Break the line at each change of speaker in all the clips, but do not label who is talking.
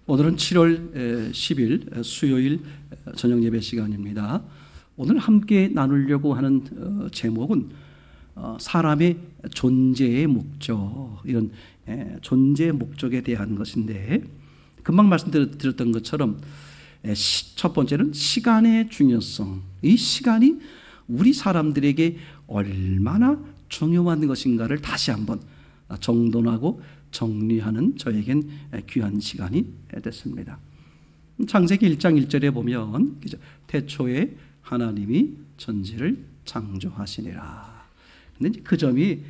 오늘은 7월 10일 수요일 저녁 예배 시간입니다. 오늘 함께 나누려고 하는 제목은 사람의 존재의 목적, 이런 존재의 목적에 대한 것인데, 금방 말씀드렸던 것처럼 첫 번째는 시간의 중요성. 이 시간이 우리 사람들에게 얼마나 중요한 것인가를 다시 한번 정돈하고 정리하는 저에겐 귀한 시간이 됐습니다. 창세기 1장 1절에 보면 태초에 하나님이 천지를 창조하시니라. 근데 그 점이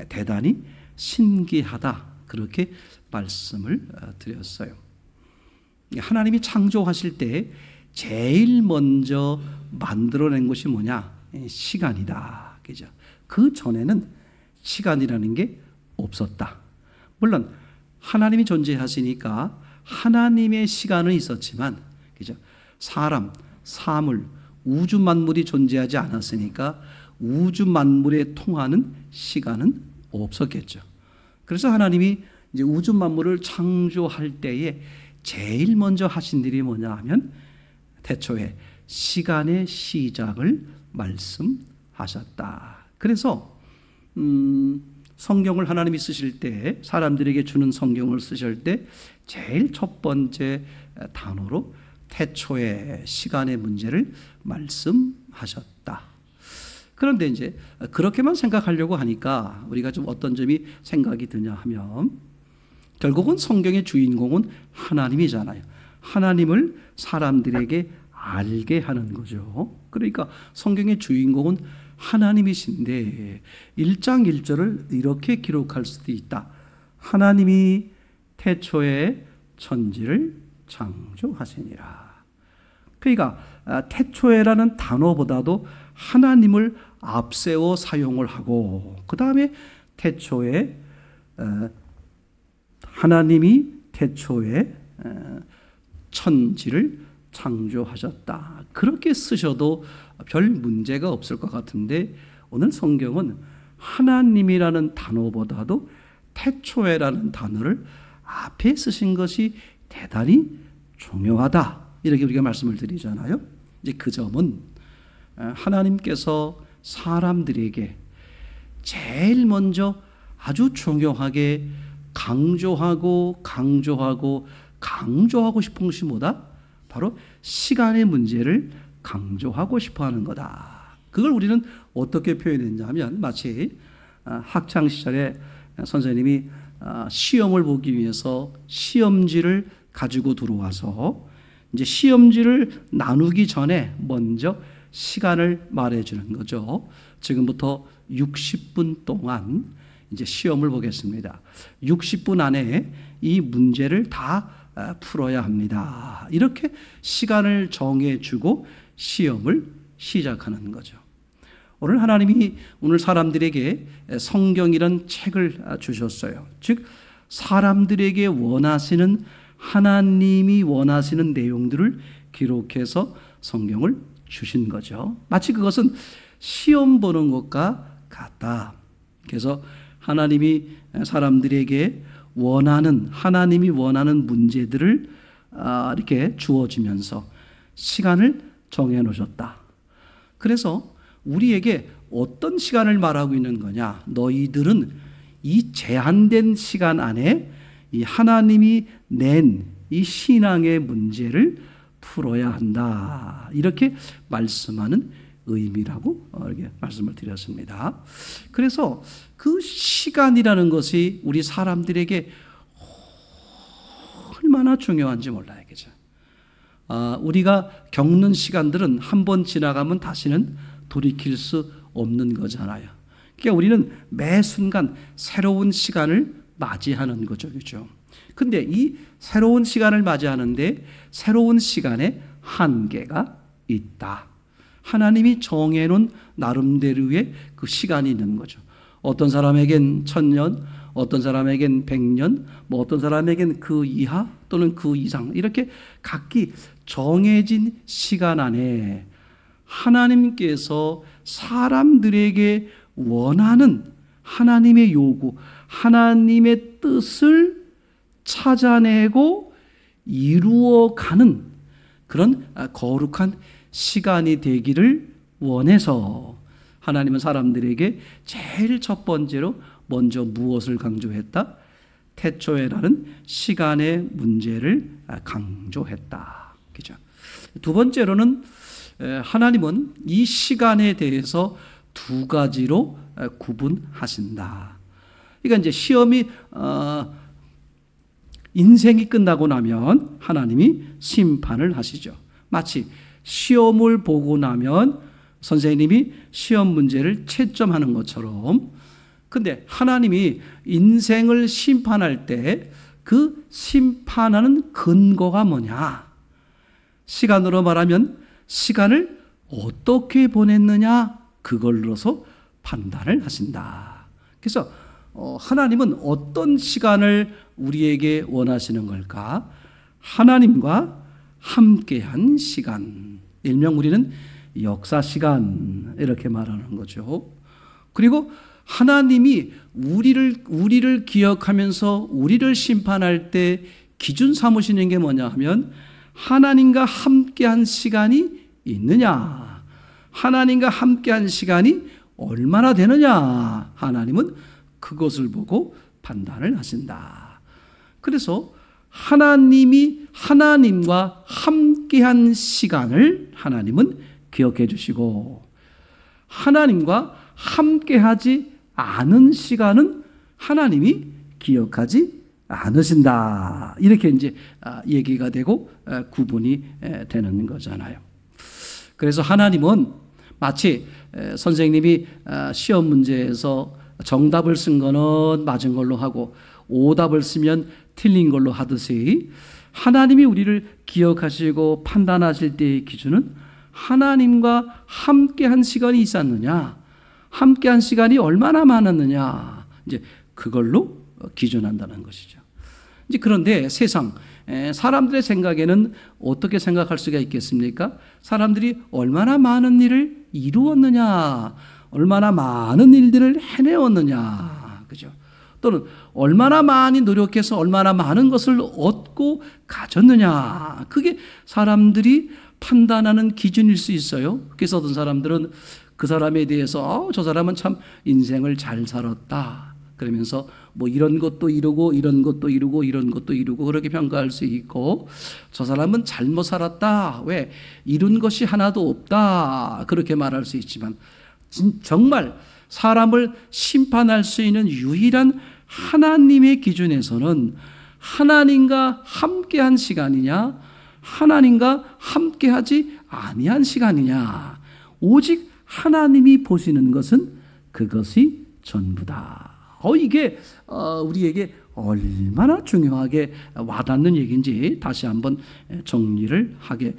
대단히 신기하다, 그렇게 말씀을 드렸어요. 하나님이 창조하실 때 제일 먼저 만들어낸 것이 뭐냐? 시간이다. 그죠? 그 전에는 시간이라는 게 없었다. 물론 하나님이 존재하시니까 하나님의 시간은 있었지만, 그죠? 사람, 사물, 우주 만물이 존재하지 않았으니까 우주 만물에 통하는 시간은 없었겠죠. 그래서 하나님이 이제 우주 만물을 창조할 때에 제일 먼저 하신 일이 뭐냐 하면 태초에 시간의 시작을 말씀하셨다. 그래서 성경을 하나님이 쓰실 때, 사람들에게 주는 성경을 쓰실 때 제일 첫 번째 단어로 태초에 시간의 문제를 말씀하셨다. 그런데 이제 그렇게만 생각하려고 하니까 우리가 좀 어떤 점이 생각이 드냐 하면, 결국은 성경의 주인공은 하나님이잖아요. 하나님을 사람들에게 알게 하는 거죠. 그러니까 성경의 주인공은 하나님이신데 1장 1절을 이렇게 기록할 수도 있다. 하나님이 태초에 천지를 창조하시니라. 그러니까 태초에라는 단어보다도 하나님을 앞세워 사용을 하고, 그 다음에 태초에 하나님이 태초에 천지를 창조하셨다. 그렇게 쓰셔도 별 문제가 없을 것 같은데, 오늘 성경은 하나님이라는 단어보다도 태초에라는 단어를 앞에 쓰신 것이 대단히 중요하다, 이렇게 우리가 말씀을 드리잖아요. 이제 그 점은 하나님께서 사람들에게 제일 먼저 아주 중요하게 강조하고 싶은 것이 뭐다? 바로 시간의 문제를 강조하고 싶어 하는 거다. 그걸 우리는 어떻게 표현했냐면, 마치 학창시절에 선생님이 시험을 보기 위해서 시험지를 가지고 들어와서 이제 시험지를 나누기 전에 먼저 시간을 말해주는 거죠. 지금부터 60분 동안 이제 시험을 보겠습니다. 60분 안에 이 문제를 다 풀어야 합니다. 이렇게 시간을 정해주고 시험을 시작하는 거죠. 오늘 하나님이 오늘 사람들에게 성경이란 책을 주셨어요. 즉 사람들에게 원하시는, 하나님이 원하시는 내용들을 기록해서 성경을 주신 거죠. 마치 그것은 시험 보는 것과 같다. 그래서 하나님이 사람들에게 하나님이 원하는 문제들을 이렇게 주어지면서 시간을 정해 놓으셨다. 그래서 우리에게 어떤 시간을 말하고 있는 거냐? 너희들은 이 제한된 시간 안에 이 하나님이 낸 이 신앙의 문제를 풀어야 한다. 이렇게 말씀하는 의미라고 이렇게 말씀을 드렸습니다. 그래서 그 시간이라는 것이 우리 사람들에게 얼마나 중요한지 몰라요. 그죠? 우리가 겪는 시간들은 한 번 지나가면 다시는 돌이킬 수 없는 거잖아요. 그러니까 우리는 매 순간 새로운 시간을 맞이하는 거죠. 그죠? 근데 이 새로운 시간을 맞이하는데 새로운 시간에 한계가 있다. 하나님이 정해놓은 나름대로의 그 시간이 있는 거죠. 어떤 사람에겐 1000년, 어떤 사람에겐 100년, 어떤 사람에겐 그 이하 또는 그 이상, 이렇게 각기 정해진 시간 안에 하나님께서 사람들에게 원하는 하나님의 요구, 하나님의 뜻을 찾아내고 이루어가는 그런 거룩한 시간이 되기를 원해서 하나님은 사람들에게 제일 첫 번째로 먼저 무엇을 강조했다? 태초에라는 시간의 문제를 강조했다. 그죠? 두 번째로는 하나님은 이 시간에 대해서 두 가지로 구분하신다. 그러니까 이제 시험이 인생이 끝나고 나면 하나님이 심판을 하시죠. 마치 시험을 보고 나면 선생님이 시험 문제를 채점하는 것처럼, 근데 하나님이 인생을 심판할 때 그 심판하는 근거가 뭐냐? 시간으로 말하면 시간을 어떻게 보냈느냐, 그걸로서 판단을 하신다. 그래서 하나님은 어떤 시간을 우리에게 원하시는 걸까? 하나님과 함께한 시간, 일명 우리는 역사 시간 이렇게 말하는 거죠. 그리고 하나님이 우리를 기억하면서 우리를 심판할 때 기준 삼으시는 게 뭐냐 하면 하나님과 함께한 시간이 있느냐, 하나님과 함께한 시간이 얼마나 되느냐, 하나님은 그것을 보고 판단을 하신다. 그래서 하나님과 함께한 시간을 하나님은 기억해 주시고, 하나님과 함께하지 않은 시간은 하나님이 기억하지 않으신다. 이렇게 이제 얘기가 되고 구분이 되는 거잖아요. 그래서 하나님은 마치 선생님이 시험 문제에서 정답을 쓴 거는 맞은 걸로 하고 오답을 쓰면 틀린 걸로 하듯이 하나님이 우리를 기억하시고 판단하실 때의 기준은 하나님과 함께한 시간이 있었느냐, 함께한 시간이 얼마나 많았느냐, 이제 그걸로 기준한다는 것이죠. 이제 그런데 세상 사람들의 생각에는 어떻게 생각할 수가 있겠습니까? 사람들이 얼마나 많은 일을 이루었느냐, 얼마나 많은 일들을 해내었느냐, 그죠? 또는 얼마나 많이 노력해서 얼마나 많은 것을 얻고 가졌느냐, 그게 사람들이 판단하는 기준일 수 있어요. 그래서 어떤 사람들은 그 사람에 대해서 저 사람은 참 인생을 잘 살았다 그러면서 뭐 이런 것도 이루고 이런 것도 이루고 이런 것도 이루고 그렇게 평가할 수 있고, 저 사람은 잘못 살았다, 왜 이룬 것이 하나도 없다 그렇게 말할 수 있지만, 정말 사람을 심판할 수 있는 유일한 하나님의 기준에서는 하나님과 함께한 시간이냐, 하나님과 함께하지 아니한 시간이냐, 오직 하나님이 보시는 것은 그것이 전부다. 이게 우리에게 얼마나 중요하게 와닿는 얘기인지 다시 한번 정리를 하게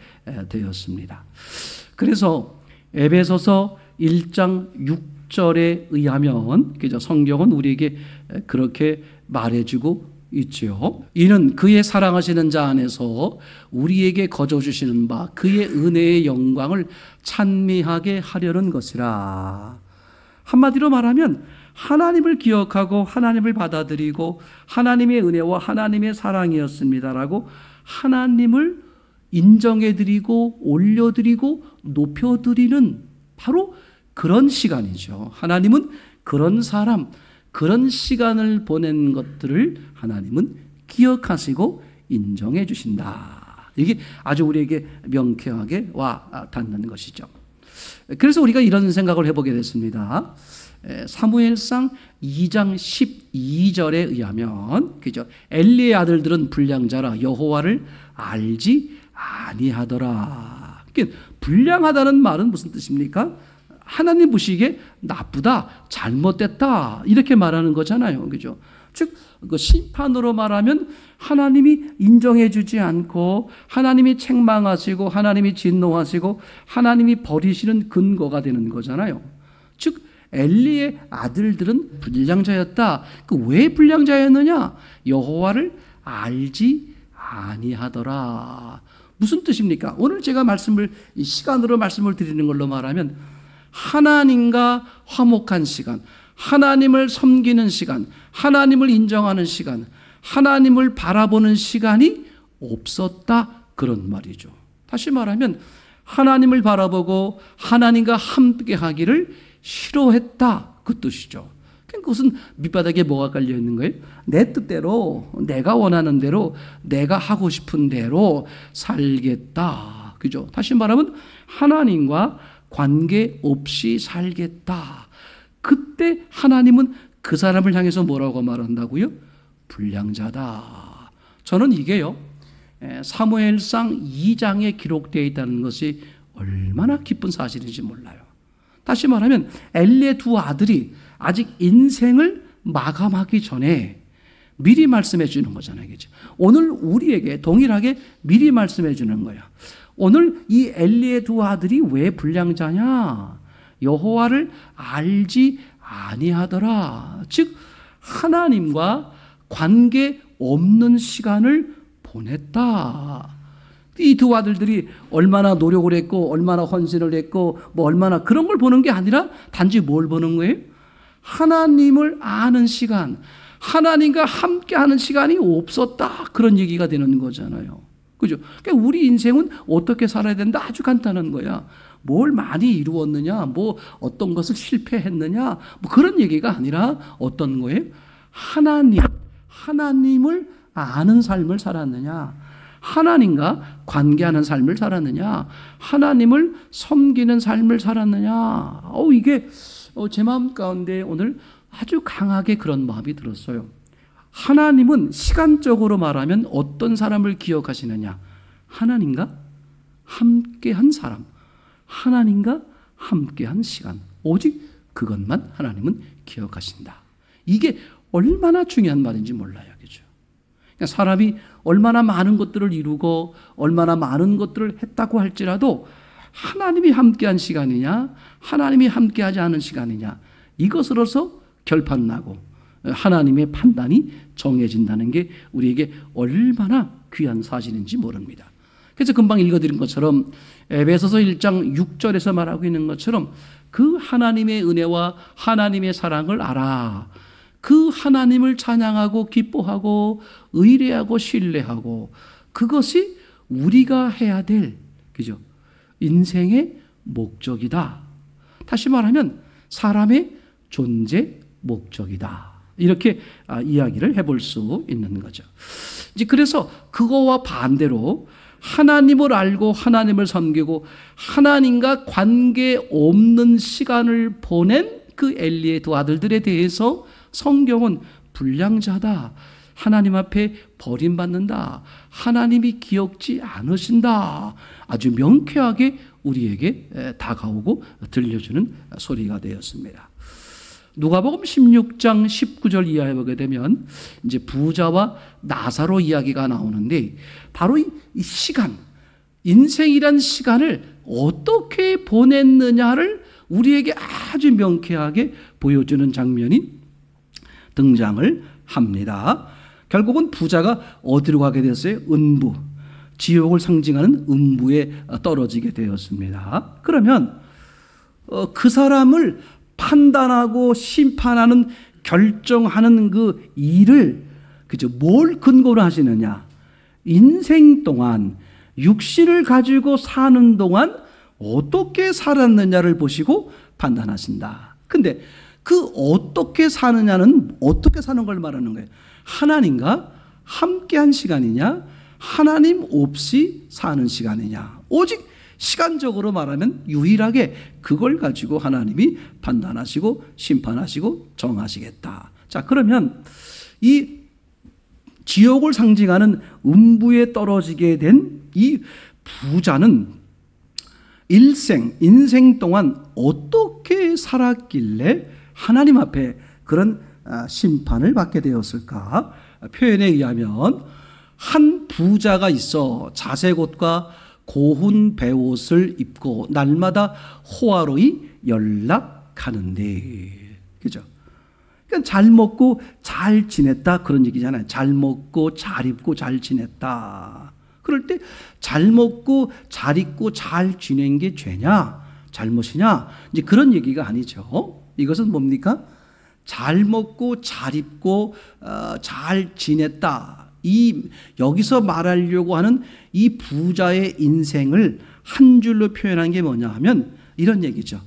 되었습니다. 그래서 에베소서 1장 6절에 의하면 성경은 우리에게 그렇게 말해주고 있죠. 이는 그의 사랑하시는 자 안에서 우리에게 거저 주시는 바 그의 은혜의 영광을 찬미하게 하려는 것이라. 한마디로 말하면 하나님을 기억하고 하나님을 받아들이고 하나님의 은혜와 하나님의 사랑이었습니다라고 하나님을 인정해드리고 올려드리고 높여드리는 바로 그런 시간이죠. 하나님은 그런 사람, 그런 시간을 보낸 것들을 하나님은 기억하시고 인정해 주신다. 이게 아주 우리에게 명쾌하게 와 닿는 것이죠. 그래서 우리가 이런 생각을 해보게 됐습니다. 사무엘상 2장 12절에 의하면, 그죠? 엘리의 아들들은 불량자라 여호와를 알지 아니하더라. 불량하다는 말은 무슨 뜻입니까? 하나님 보시기에 나쁘다, 잘못됐다 이렇게 말하는 거잖아요, 그죠? 즉 그 심판으로 말하면 하나님이 인정해 주지 않고 하나님이 책망하시고 하나님이 진노하시고 하나님이 버리시는 근거가 되는 거잖아요. 즉 엘리의 아들들은 불량자였다. 왜 불량자였느냐? 여호와를 알지 아니하더라. 무슨 뜻입니까? 오늘 제가 이 시간으로 말씀을 드리는 걸로 말하면 하나님과 화목한 시간, 하나님을 섬기는 시간, 하나님을 인정하는 시간, 하나님을 바라보는 시간이 없었다 그런 말이죠. 다시 말하면 하나님을 바라보고 하나님과 함께 하기를 싫어했다 그 뜻이죠. 그것은 밑바닥에 뭐가 깔려 있는 거예요? 내 뜻대로, 내가 원하는 대로, 내가 하고 싶은 대로 살겠다. 그죠? 다시 말하면 하나님과 관계없이 살겠다. 그때 하나님은 그 사람을 향해서 뭐라고 말한다고요? 불량자다. 저는 이게요, 사무엘상 2장에 기록되어 있다는 것이 얼마나 기쁜 사실인지 몰라요. 다시 말하면 엘리의 두 아들이 아직 인생을 마감하기 전에 미리 말씀해 주는 거잖아요. 그렇죠? 오늘 우리에게 동일하게 미리 말씀해 주는 거예요. 오늘 이 엘리의 두 아들이 왜 불량자냐? 여호와를 알지 아니하더라. 즉 하나님과 관계 없는 시간을 보냈다. 이 두 아들들이 얼마나 노력을 했고 얼마나 헌신을 했고 뭐 얼마나 그런 걸 보는 게 아니라 단지 뭘 보는 거예요? 하나님을 아는 시간, 하나님과 함께하는 시간이 없었다. 그런 얘기가 되는 거잖아요. 그죠? 그러니까 우리 인생은 어떻게 살아야 된다? 아주 간단한 거야. 뭘 많이 이루었느냐, 뭐 어떤 것을 실패했느냐, 뭐 그런 얘기가 아니라 어떤 거예요? 하나님을 아는 삶을 살았느냐, 하나님과 관계하는 삶을 살았느냐, 하나님을 섬기는 삶을 살았느냐. 이게 제 마음 가운데 오늘 아주 강하게 그런 마음이 들었어요. 하나님은 시간적으로 말하면 어떤 사람을 기억하시느냐? 하나님과 함께한 사람, 하나님과 함께한 시간, 오직 그것만 하나님은 기억하신다. 이게 얼마나 중요한 말인지 몰라요. 그죠? 그러니까 사람이 얼마나 많은 것들을 이루고 얼마나 많은 것들을 했다고 할지라도 하나님이 함께한 시간이냐, 하나님이 함께하지 않은 시간이냐, 이것으로서 결판나고 하나님의 판단이 정해진다는 게 우리에게 얼마나 귀한 사실인지 모릅니다. 그래서 금방 읽어드린 것처럼 에베소서 1장 6절에서 말하고 있는 것처럼 그 하나님의 은혜와 하나님의 사랑을 알아. 그 하나님을 찬양하고 기뻐하고 의뢰하고 신뢰하고 그것이 우리가 해야 될, 그죠? 인생의 목적이다. 다시 말하면 사람의 존재 목적이다. 이렇게 이야기를 해볼 수 있는 거죠. 이제 그래서 그거와 반대로 하나님을 알고 하나님을 섬기고 하나님과 관계 없는 시간을 보낸 그 엘리의 두 아들들에 대해서 성경은 불량자다, 하나님 앞에 버림받는다, 하나님이 기억지 않으신다, 아주 명쾌하게 우리에게 다가오고 들려주는 소리가 되었습니다. 누가복음 16장 19절 이하에 보게 되면 이제 부자와 나사로 이야기가 나오는데 바로 이 시간, 인생이란 시간을 어떻게 보냈느냐를 우리에게 아주 명쾌하게 보여주는 장면이 등장을 합니다. 결국은 부자가 어디로 가게 됐어요? 음부, 지옥을 상징하는 음부에 떨어지게 되었습니다. 그러면 그 사람을 판단하고 심판하는 결정하는 그 일을, 그죠? 뭘 근거로 하시느냐? 인생 동안 육신을 가지고 사는 동안 어떻게 살았느냐를 보시고 판단하신다. 근데 그 어떻게 사느냐는 어떻게 사는 걸 말하는 거예요? 하나님과 함께한 시간이냐, 하나님 없이 사는 시간이냐. 오직 시간적으로 말하면 유일하게 그걸 가지고 하나님이 판단하시고 심판하시고 정하시겠다. 자, 그러면 이 지옥을 상징하는 음부에 떨어지게 된 이 부자는 인생 동안 어떻게 살았길래 하나님 앞에 그런 심판을 받게 되었을까? 표현에 의하면 한 부자가 있어 자색옷과 고운 베옷을 입고 날마다 호화로이 연락하는데, 그죠? 그러니까 잘 먹고 잘 지냈다 그런 얘기잖아요. 잘 먹고 잘 입고 잘 지냈다. 그럴 때 잘 먹고 잘 입고 잘 지낸 게 죄냐 잘못이냐 이제 그런 얘기가 아니죠. 이것은 뭡니까? 잘 먹고 잘 입고 잘 지냈다. 이 여기서 말하려고 하는 이 부자의 인생을 한 줄로 표현한 게 뭐냐 하면 이런 얘기죠.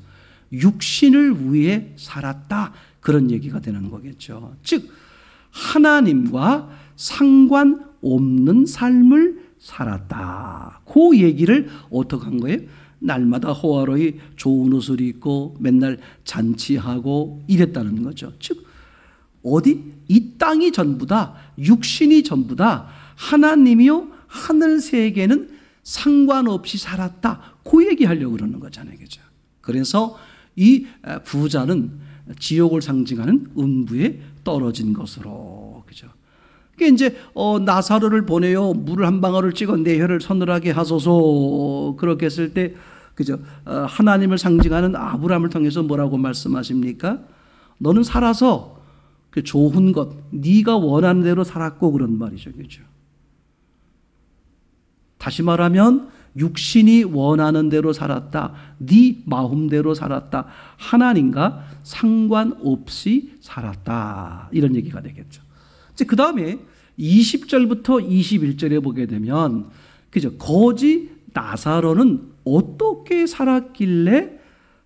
육신을 위해 살았다. 그런 얘기가 되는 거겠죠. 즉 하나님과 상관없는 삶을 살았다. 그 얘기를 어떻게 한 거예요? 날마다 호화로이 좋은 옷을 입고 맨날 잔치하고 이랬다는 거죠. 즉 어디? 이 땅이 전부 다, 육신이 전부 다 하나님이요 하늘 세계는 상관없이 살았다. 그 얘기하려고 그러는 거잖아요. 그죠? 그래서 이 부자는 지옥을 상징하는 음부에 떨어진 것으로. 그죠? 그게 이제 나사로를 보내요. 물을 한 방울을 찍어 내 혀를 서늘하게 하소서. 그렇게 했을 때 그죠? 하나님을 상징하는 아브라함을 통해서 뭐라고 말씀하십니까? 너는 살아서 그 좋은 것, 네가 원하는 대로 살았고 그런 말이죠. 그죠? 다시 말하면 육신이 원하는 대로 살았다. 네 마음대로 살았다. 하나님과 상관없이 살았다. 이런 얘기가 되겠죠. 그 다음에 20절부터 21절에 보게 되면 그죠? 거지 나사로는 어떻게 살았길래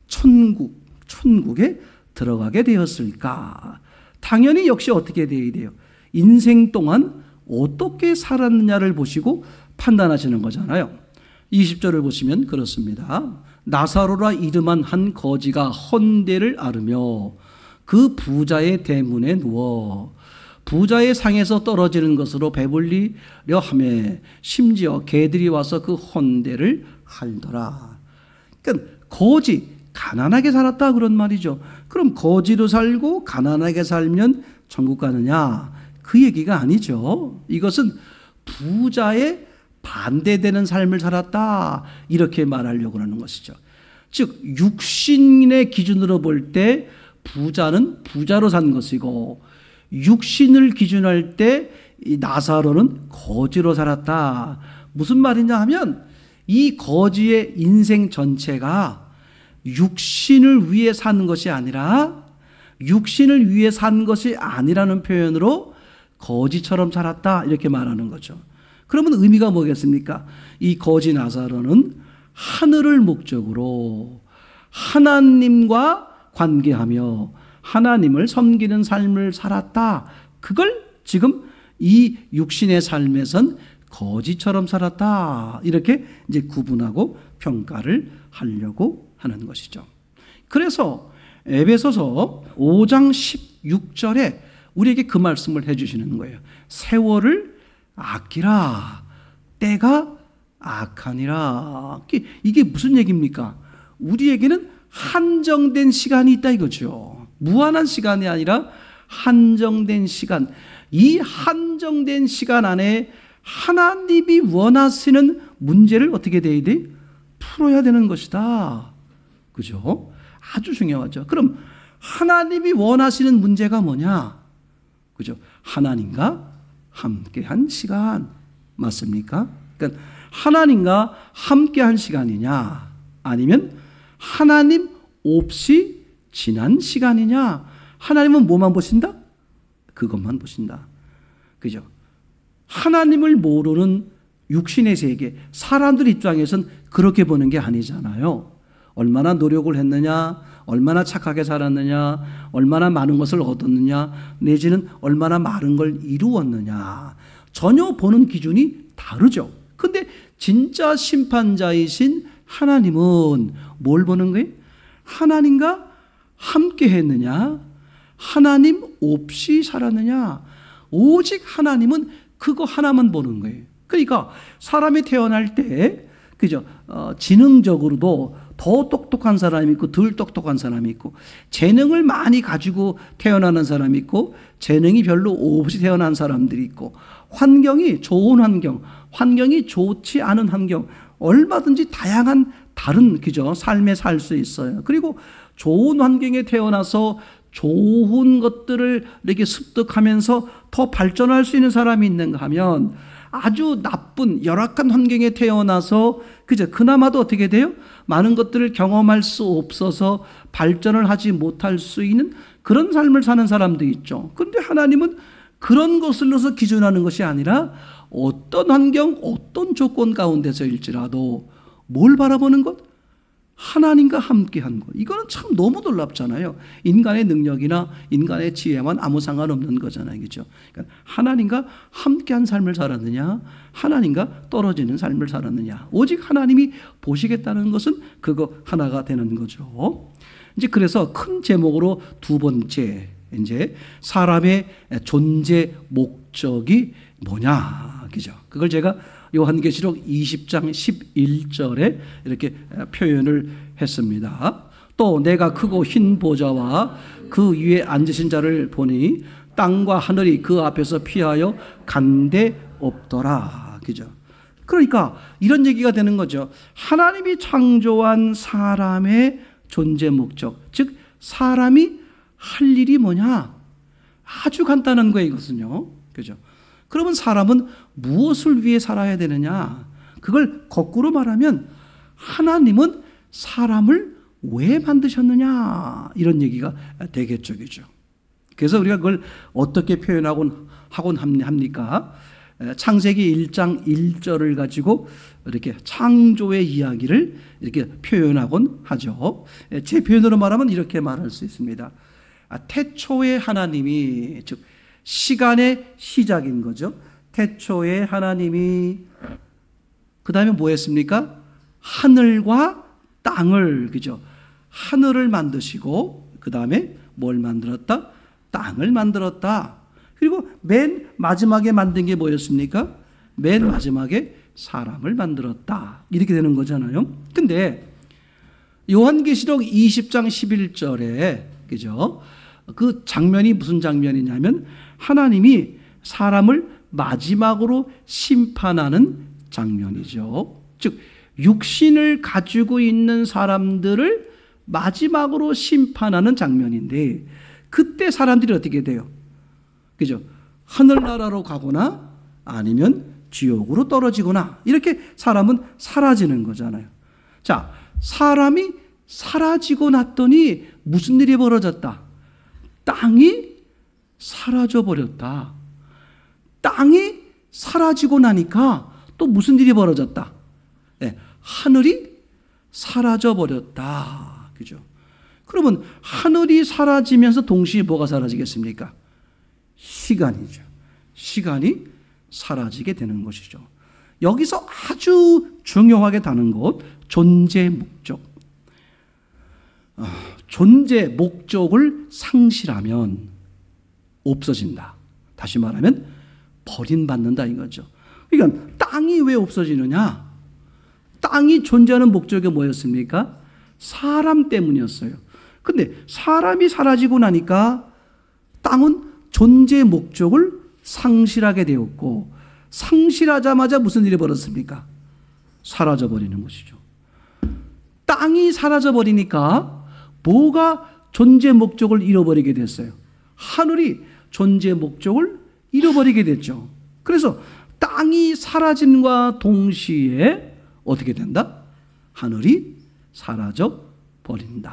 천국에 들어가게 되었을까? 당연히 역시 어떻게 되어야 돼요? 인생 동안 어떻게 살았느냐를 보시고 판단하시는 거잖아요. 20절을 보시면 그렇습니다. 나사로라 이름한 한 거지가 헌대를 앓으며 그 부자의 대문에 누워 부자의 상에서 떨어지는 것으로 배불리려 하며 심지어 개들이 와서 그 헌대를 핥더라. 그러니까 거지, 가난하게 살았다 그런 말이죠. 그럼 거지로 살고 가난하게 살면 천국 가느냐? 그 얘기가 아니죠. 이것은 부자의 반대되는 삶을 살았다 이렇게 말하려고 하는 것이죠. 즉 육신의 기준으로 볼 때 부자는 부자로 산 것이고 육신을 기준할 때 이 나사로는 거지로 살았다. 무슨 말이냐 하면 이 거지의 인생 전체가 육신을 위해 사는 것이 아니라 육신을 위해 산 것이 아니라는 표현으로 거지처럼 살았다 이렇게 말하는 거죠. 그러면 의미가 뭐겠습니까? 이 거지 나사로는 하늘을 목적으로 하나님과 관계하며 하나님을 섬기는 삶을 살았다. 그걸 지금 이 육신의 삶에선 거지처럼 살았다. 이렇게 이제 구분하고 평가를 하려고 하는 것이죠. 그래서 에베소서 5장 16절에 우리에게 그 말씀을 해주시는 거예요. 세월을 아끼라. 때가 악하니라. 이게 무슨 얘기입니까? 우리에게는 한정된 시간이 있다 이거죠. 무한한 시간이 아니라 한정된 시간. 이 한정된 시간 안에 하나님이 원하시는 문제를 어떻게 돼야 돼? 풀어야 되는 것이다. 그죠? 아주 중요하죠. 그럼 하나님이 원하시는 문제가 뭐냐? 그죠? 하나님과 함께한 시간 맞습니까? 그러니까 하나님과 함께한 시간이냐 아니면 하나님 없이 지난 시간이냐? 하나님은 뭐만 보신다? 그것만 보신다. 그죠? 하나님을 모르는 육신의 세계, 사람들 입장에선 그렇게 보는 게 아니잖아요. 얼마나 노력을 했느냐, 얼마나 착하게 살았느냐, 얼마나 많은 것을 얻었느냐, 내지는 얼마나 많은 걸 이루었느냐. 전혀 보는 기준이 다르죠. 근데 진짜 심판자이신 하나님은 뭘 보는 거예요? 하나님과 함께 했느냐, 하나님 없이 살았느냐. 오직 하나님은 그거 하나만 보는 거예요. 그러니까 사람이 태어날 때 그죠? 지능적으로도 더 똑똑한 사람이 있고 덜 똑똑한 사람이 있고 재능을 많이 가지고 태어나는 사람이 있고 재능이 별로 없이 태어난 사람들이 있고 환경이 좋은 환경, 환경이 좋지 않은 환경 얼마든지 다양한 다른 그죠? 삶에 살 수 있어요. 그리고 좋은 환경에 태어나서 좋은 것들을 이렇게 습득하면서 더 발전할 수 있는 사람이 있는가 하면 아주 나쁜 열악한 환경에 태어나서 그저 그나마도 어떻게 돼요? 많은 것들을 경험할 수 없어서 발전을 하지 못할 수 있는 그런 삶을 사는 사람도 있죠. 그런데 하나님은 그런 것으로서 기준하는 것이 아니라 어떤 환경, 어떤 조건 가운데서일지라도 뭘 바라보는 것? 하나님과 함께한 것. 이거는 참 너무 놀랍잖아요. 인간의 능력이나 인간의 지혜만 아무 상관없는 거잖아요. 그렇죠? 그러니까 하나님과 함께한 삶을 살았느냐, 하나님과 떨어지는 삶을 살았느냐. 오직 하나님이 보시겠다는 것은 그거 하나가 되는 거죠. 이제 그래서 큰 제목으로 두 번째, 이제 사람의 존재 목적이 뭐냐, 그죠? 그걸 제가 요한계시록 20장 11절에 이렇게 표현을 했습니다. 또 내가 크고 흰 보좌와 그 위에 앉으신 자를 보니 땅과 하늘이 그 앞에서 피하여 간데 없더라, 그죠? 그러니까 이런 얘기가 되는 거죠. 하나님이 창조한 사람의 존재 목적, 즉 사람이 할 일이 뭐냐? 아주 간단한 거예요, 이것은요. 그죠? 그러면 사람은 무엇을 위해 살아야 되느냐? 그걸 거꾸로 말하면 하나님은 사람을 왜 만드셨느냐? 이런 얘기가 되겠죠, 그죠? 그래서 우리가 그걸 어떻게 표현하곤 합니까? 창세기 1장 1절을 가지고 이렇게 창조의 이야기를 이렇게 표현하곤 하죠. 제 표현으로 말하면 이렇게 말할 수 있습니다. 태초의 하나님이, 즉 시간의 시작인 거죠. 태초의 하나님이 그 다음에 뭐 했습니까? 하늘과 땅을, 그죠? 하늘을 만드시고 그 다음에 뭘 만들었다? 땅을 만들었다. 그리고 맨 마지막에 만든 게 뭐였습니까? 맨 마지막에 사람을 만들었다. 이렇게 되는 거잖아요. 근데 요한계시록 20장 11절에, 그죠? 그 장면이 무슨 장면이냐면 하나님이 사람을 마지막으로 심판하는 장면이죠. 즉 육신을 가지고 있는 사람들을 마지막으로 심판하는 장면인데, 그때 사람들이 어떻게 돼요? 그죠? 하늘나라로 가거나 아니면 지옥으로 떨어지거나 이렇게 사람은 사라지는 거잖아요. 자, 사람이 사라지고 났더니 무슨 일이 벌어졌다? 땅이 사라져 버렸다. 땅이 사라지고 나니까 또 무슨 일이 벌어졌다? 네, 하늘이 사라져 버렸다. 그죠? 그러면 하늘이 사라지면서 동시에 뭐가 사라지겠습니까? 시간이죠. 시간이 사라지게 되는 것이죠. 여기서 아주 중요하게 다는 것, 존재 목적. 존재 목적을 상실하면 없어진다. 다시 말하면 버림받는다 이거죠. 그러니까 땅이 왜 없어지느냐? 땅이 존재하는 목적이 뭐였습니까? 사람 때문이었어요. 근데 사람이 사라지고 나니까 땅은 존재 목적을 상실하게 되었고, 상실하자마자 무슨 일이 벌어졌습니까? 사라져버리는 것이죠. 땅이 사라져버리니까 뭐가 존재 목적을 잃어버리게 됐어요? 하늘이 존재 목적을 잃어버리게 됐죠. 그래서 땅이 사라짐과 동시에 어떻게 된다? 하늘이 사라져버린다.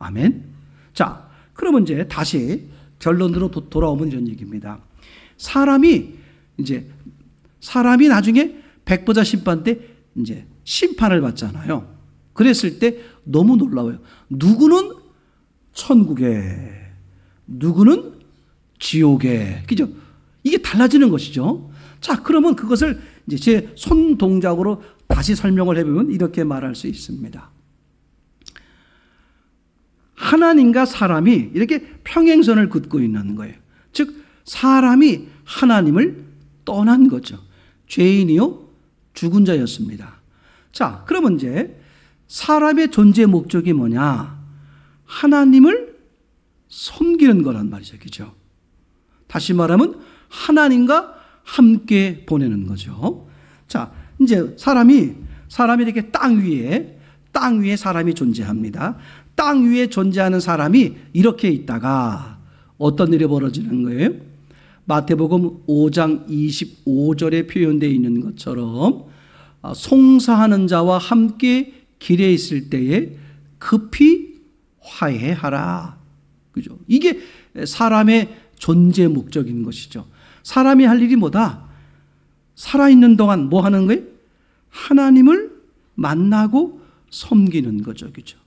아멘. 자, 그러면 이제 다시 결론으로 돌아오면 이런 얘기입니다. 사람이 나중에 백보자 심판 때 이제 심판을 받잖아요. 그랬을 때 너무 놀라워요. 누구는 천국에, 누구는 지옥에, 그죠? 이게 달라지는 것이죠. 자, 그러면 그것을 이제 제 손 동작으로 다시 설명을 해보면 이렇게 말할 수 있습니다. 하나님과 사람이 이렇게 평행선을 긋고 있는 거예요. 즉 사람이 하나님을 떠난 거죠. 죄인이요 죽은 자였습니다. 자, 그러면 이제 사람의 존재 목적이 뭐냐? 하나님을 섬기는 거란 말이죠. 그죠? 다시 말하면 하나님과 함께 보내는 거죠. 자, 이제 사람이 이렇게 땅 위에 사람이 존재합니다. 땅 위에 존재하는 사람이 이렇게 있다가 어떤 일이 벌어지는 거예요? 마태복음 5장 25절에 표현되어 있는 것처럼 송사하는 자와 함께 길에 있을 때에 급히 화해하라. 그죠? 이게 사람의 존재 목적인 것이죠. 사람이 할 일이 뭐다? 살아있는 동안 뭐 하는 거예요? 하나님을 만나고 섬기는 거죠. 그죠?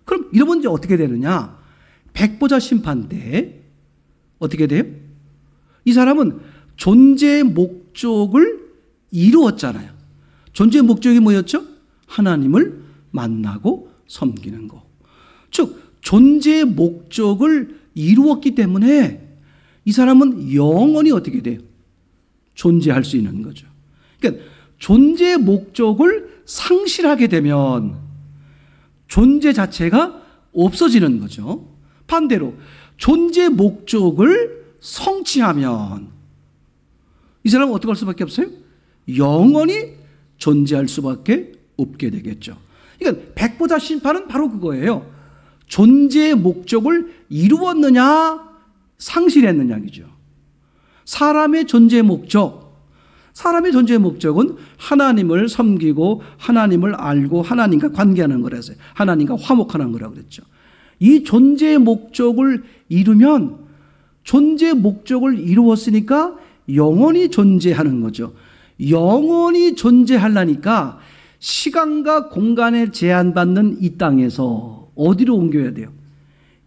그럼 이러면 이제 어떻게 되느냐? 백보자 심판 때 어떻게 돼요? 이 사람은 존재의 목적을 이루었잖아요. 존재의 목적이 뭐였죠? 하나님을 만나고 섬기는 거. 즉 존재의 목적을 이루었기 때문에 이 사람은 영원히 어떻게 돼요? 존재할 수 있는 거죠. 그러니까 존재의 목적을 상실하게 되면 존재 자체가 없어지는 거죠. 반대로 존재의 목적을 성취하면 이 사람은 어떻게 할 수밖에 없어요? 영원히 존재할 수밖에 없게 되겠죠. 그러니까 백보자 심판은 바로 그거예요. 존재의 목적을 이루었느냐 상실했느냐죠. 사람의 존재의 목적은 하나님을 섬기고 하나님을 알고 하나님과 관계하는 거라서요. 하나님과 화목하는 거라고 그랬죠. 이 존재의 목적을 이루면 존재의 목적을 이루었으니까 영원히 존재하는 거죠. 영원히 존재하려니까 시간과 공간에 제한받는 이 땅에서 어디로 옮겨야 돼요?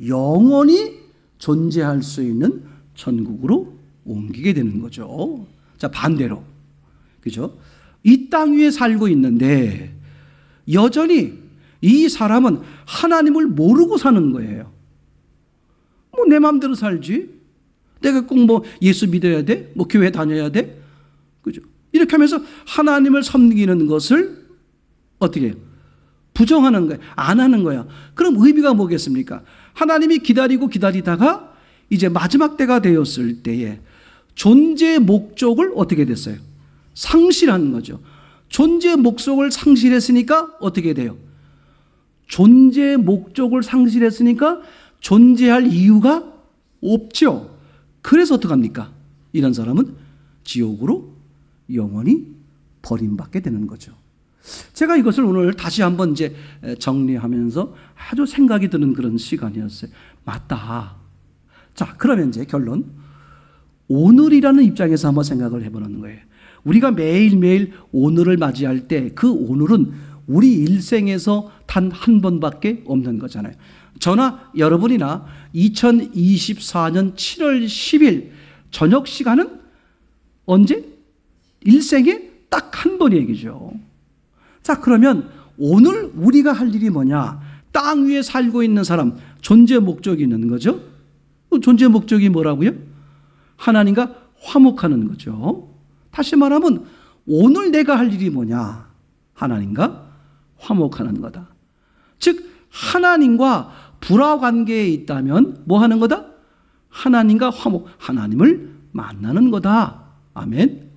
영원히 존재할 수 있는 천국으로 옮기게 되는 거죠. 자, 반대로. 그죠? 이 땅 위에 살고 있는데 여전히 이 사람은 하나님을 모르고 사는 거예요. 뭐 내 마음대로 살지. 내가 꼭 뭐 예수 믿어야 돼? 뭐 교회 다녀야 돼? 그죠? 이렇게 하면서 하나님을 섬기는 것을 어떻게 해요? 부정하는 거예요. 안 하는 거야. 그럼 의미가 뭐겠습니까? 하나님이 기다리다가 이제 마지막 때가 되었을 때에 존재의 목적을 어떻게 됐어요? 상실하는 거죠. 존재의 목적을 상실했으니까 어떻게 돼요? 존재의 목적을 상실했으니까 존재할 이유가 없죠. 그래서 어떡합니까? 이런 사람은 지옥으로 영원히 버림받게 되는 거죠. 제가 이것을 오늘 다시 한번 이제 정리하면서 아주 생각이 드는 그런 시간이었어요. 맞다. 자, 그러면 이제 결론. 오늘이라는 입장에서 한번 생각을 해보는 거예요. 우리가 매일매일 오늘을 맞이할 때 그 오늘은 우리 일생에서 단 한 번밖에 없는 거잖아요. 저나 여러분이나 2024년 7월 10일 저녁 시간은 언제? 일생에 딱 한 번 얘기죠. 자, 그러면 오늘 우리가 할 일이 뭐냐? 땅 위에 살고 있는 사람, 존재 목적이 있는 거죠. 존재 목적이 뭐라고요? 하나님과 화목하는 거죠. 다시 말하면 오늘 내가 할 일이 뭐냐? 하나님과 화목하는 거다. 즉 하나님과 불화 관계에 있다면 뭐 하는 거다? 하나님과 화목, 하나님을 만나는 거다. 아멘.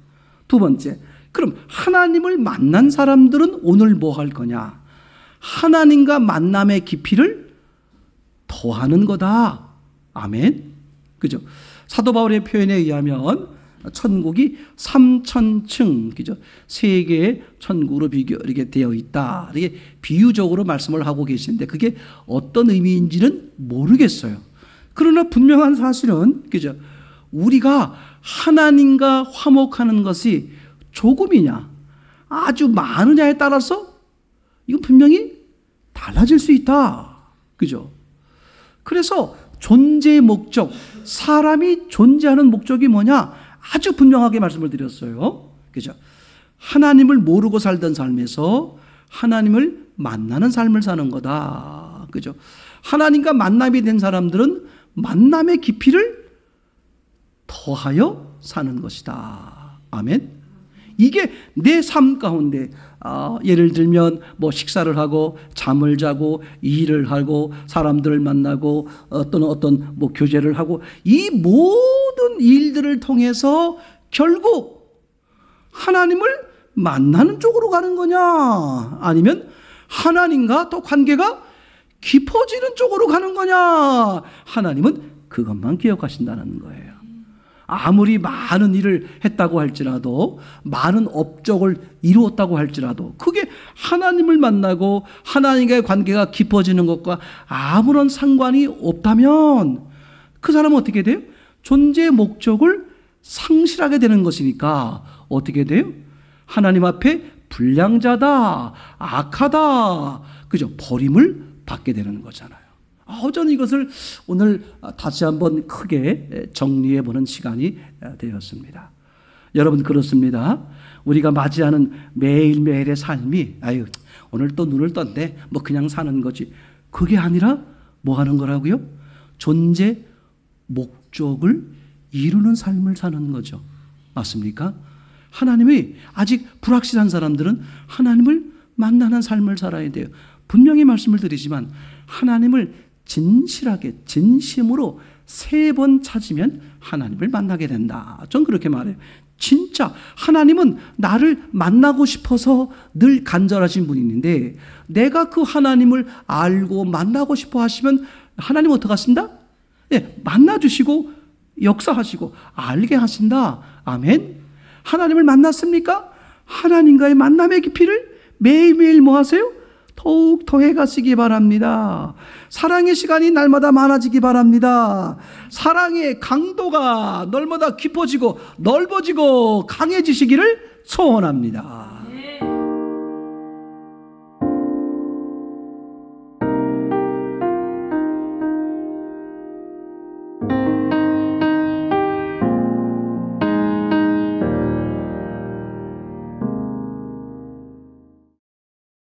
두 번째, 그럼 하나님을 만난 사람들은 오늘 뭐 할 거냐? 하나님과 만남의 깊이를 더하는 거다. 아멘. 그죠? 사도 바울의 표현에 의하면 천국이 3,000층, 그죠? 세 개의 천국으로 이렇게 되어 있다. 이렇게 비유적으로 말씀을 하고 계시는데 그게 어떤 의미인지는 모르겠어요. 그러나 분명한 사실은, 그죠? 우리가 하나님과 화목하는 것이 조금이냐, 아주 많으냐에 따라서 이건 분명히 달라질 수 있다. 그죠? 그래서 존재의 목적, 사람이 존재하는 목적이 뭐냐? 아주 분명하게 말씀을 드렸어요. 그죠? 하나님을 모르고 살던 삶에서 하나님을 만나는 삶을 사는 거다. 그죠? 하나님과 만남이 된 사람들은 만남의 깊이를 더하여 사는 것이다. 아멘. 이게 내 삶 가운데 예를 들면 뭐 식사를 하고 잠을 자고 일을 하고 사람들을 만나고 어떤 뭐 교제를 하고 이 모든 일들을 통해서 결국 하나님을 만나는 쪽으로 가는 거냐, 아니면 하나님과 또 관계가 깊어지는 쪽으로 가는 거냐. 하나님은 그것만 기억하신다는 거예요. 아무리 많은 일을 했다고 할지라도, 많은 업적을 이루었다고 할지라도 그게 하나님을 만나고 하나님과의 관계가 깊어지는 것과 아무런 상관이 없다면 그 사람은 어떻게 돼요? 존재의 목적을 상실하게 되는 것이니까 어떻게 돼요? 하나님 앞에 불량자다, 악하다, 그죠? 버림을 받게 되는 거잖아요. 저는 이것을 오늘 다시 한번 크게 정리해 보는 시간이 되었습니다. 여러분, 그렇습니다. 우리가 맞이하는 매일매일의 삶이 오늘 또 눈을 떴네, 뭐 그냥 사는 거지, 그게 아니라 뭐 하는 거라고요? 존재 목적을 이루는 삶을 사는 거죠. 맞습니까? 하나님이 아직 불확실한 사람들은 하나님을 만나는 삶을 살아야 돼요. 분명히 말씀을 드리지만 하나님을 진실하게 진심으로 3번 찾으면 하나님을 만나게 된다. 전 그렇게 말해요. 진짜 하나님은 나를 만나고 싶어서 늘 간절하신 분인데, 내가 그 하나님을 알고 만나고 싶어 하시면 하나님 어떻게 하신다? 만나주시고 역사하시고 알게 하신다. 아멘. 하나님을 만났습니까? 하나님과의 만남의 깊이를 매일매일 뭐 하세요? 더욱 더해 가시기 바랍니다. 사랑의 시간이 날마다 많아지기 바랍니다. 사랑의 강도가 날마다 깊어지고 넓어지고 강해지시기를 소원합니다.